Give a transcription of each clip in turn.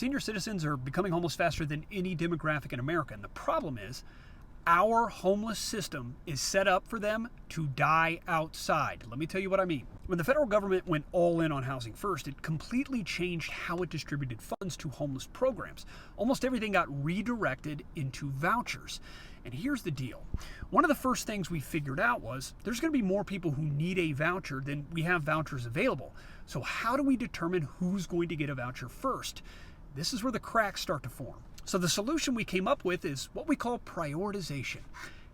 Senior citizens are becoming homeless faster than any demographic in America. And the problem is, our homeless system is set up for them to die outside. Let me tell you what I mean. When the federal government went all in on Housing First, it completely changed how it distributed funds to homeless programs. Almost everything got redirected into vouchers. And here's the deal. One of the first things we figured out was there's going to be more people who need a voucher than we have vouchers available. So how do we determine who's going to get a voucher first? This is where the cracks start to form. So the solution we came up with is what we call prioritization.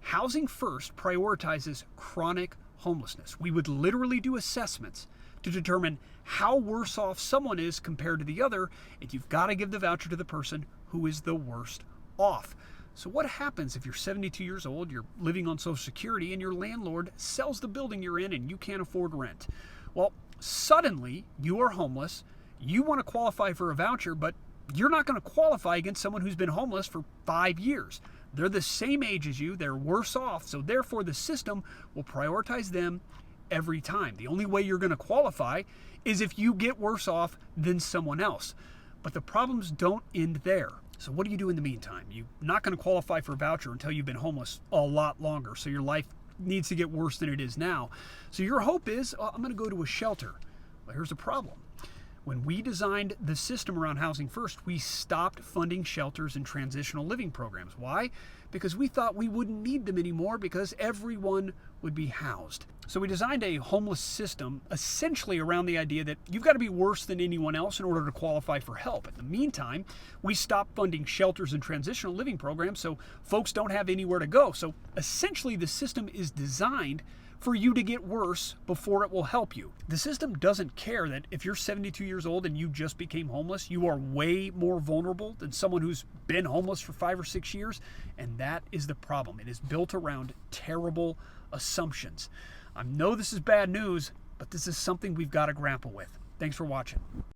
Housing First prioritizes chronic homelessness. We would literally do assessments to determine how worse off someone is compared to the other, and you've got to give the voucher to the person who is the worst off. So what happens if you're 72 years old, you're living on Social Security, and your landlord sells the building you're in and you can't afford rent? Well, suddenly you are homeless, you want to qualify for a voucher, but you're not going to qualify against someone who's been homeless for 5 years. They're the same age as you, they're worse off, so therefore the system will prioritize them every time. The only way you're going to qualify is if you get worse off than someone else. But the problems don't end there. So what do you do in the meantime? You're not going to qualify for a voucher until you've been homeless a lot longer, so your life needs to get worse than it is now. So your hope is, I'm going to go to a shelter. Well, here's the problem. When we designed the system around Housing First, we stopped funding shelters and transitional living programs. Why? Because we thought we wouldn't need them anymore because everyone would be housed. So we designed a homeless system essentially around the idea that you've got to be worse than anyone else in order to qualify for help. In the meantime, we stopped funding shelters and transitional living programs so folks don't have anywhere to go. So essentially the system is designed for you to get worse before it will help you. The system doesn't care that if you're 72 years old and you just became homeless, you are way more vulnerable than someone who's been homeless for 5 or 6 years. And that is the problem. It is built around terrible assumptions. I know this is bad news, but this is something we've got to grapple with. Thanks for watching.